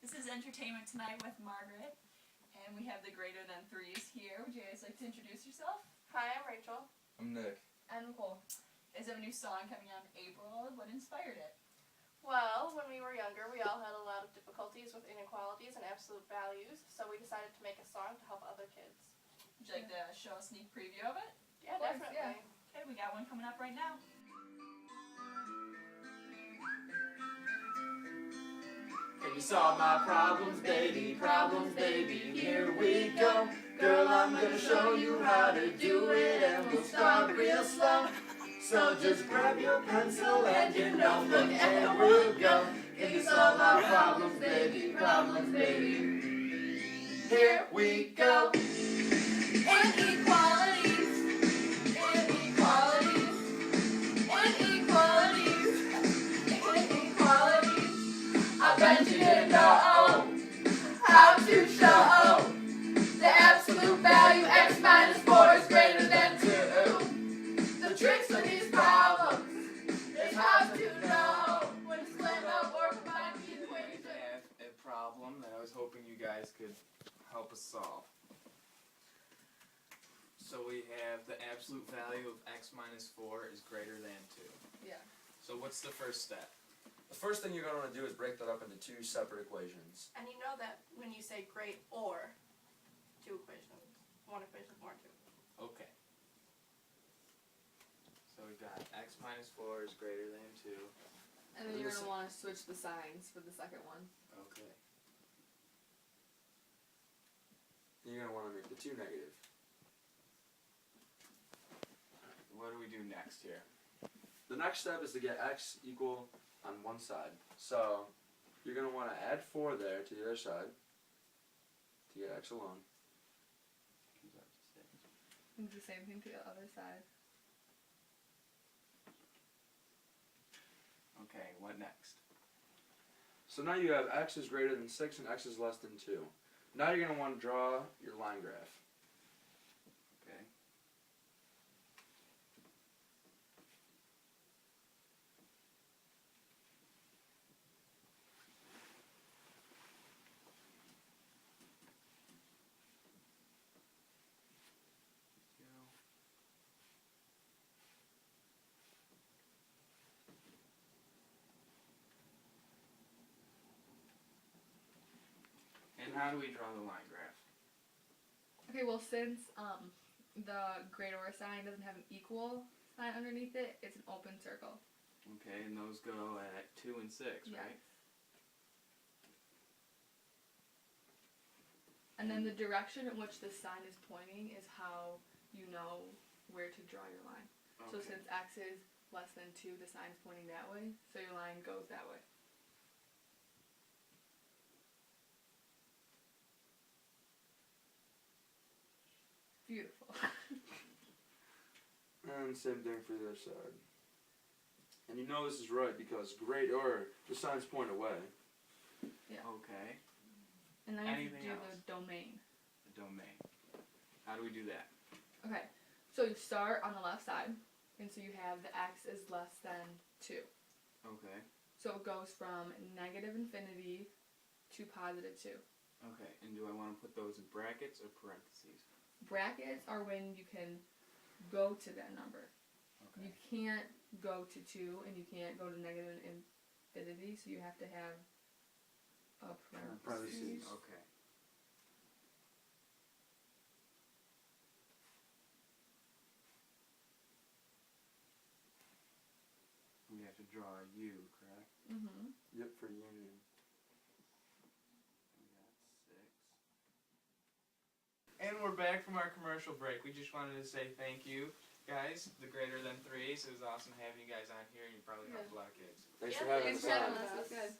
This is Entertainment Tonight with Margaret, and we have the greater than 3's here. Would you guys like to introduce yourself? Hi, I'm Rachel. I'm Nick. And Nicole. You guys have a new song coming out in April. What inspired it? Well, when we were younger, we all had a lot of difficulties with inequalities and absolute values, so we decided to make a song to help other kids. Would you like to show a sneak preview of it? Yeah, Of course, definitely. Yeah. Okay, we got one coming up right now. Can you solve my problems, baby, here we go. Girl, I'm gonna show you how to do it, and we'll start real slow. So just grab your pencil and your notebook and we'll go. Can you solve my problems, baby, here we go. Inequalities, inequalities, inequalities, inequalities. I bet you didn't know how to show the absolute value x minus 4 is greater than 2. The tricks of these problems is how to know when to split up or combine the equation. I have a problem that I was hoping you guys could help us solve. So we have the absolute value of x minus 4 is greater than 2. Yeah. So what's the first step? The first thing you're going to want to do is break that up into two separate equations. And you know that when you say great or, two equations, one equation or two. Okay. So we got x minus 4 is greater than 2. And then you're going to want to switch the signs for the second one. Okay. You're going to want to make the 2 negative. What do we do next here? The next step is to get x equal on one side. So you're going to want to add 4 there to the other side to get x alone. And do the same thing to the other side. Okay, what next? So now you have x is greater than 6 and x is less than 2. Now you're going to want to draw your line graph. Okay. And how do we draw the line graph? Okay, well since the greater or sign doesn't have an equal sign underneath it, it's an open circle. Okay, and those go at 2 and 6, Yes. right? And then the direction in which the sign is pointing is how you know where to draw your line. So Okay. since x is less than 2, the sign's pointing that way, so your line goes that way. Beautiful. And same thing for the other side. And you know this is right because greater, the signs point away. Okay. And then you have to Anything do else? the domain. The domain. How do we do that? Okay, so you start on the left side, and so you have the x is less than 2. Okay. So it goes from negative infinity to positive 2. Okay, and do I want to put those in brackets or parentheses? Brackets are when you can go to that number. Okay. You can't go to 2, and you can't go to negative infinity, so you have to have a parentheses. Okay. We have to draw a U, correct? Mm-hmm. Yep, for union. We got 6. And we're back from our commercial break. We just wanted to say thank you, guys, the greater than 3's. It was awesome having you guys on here, and you probably helped a lot of kids. Thanks Yeah, for having thanks us for on. having us. That's good.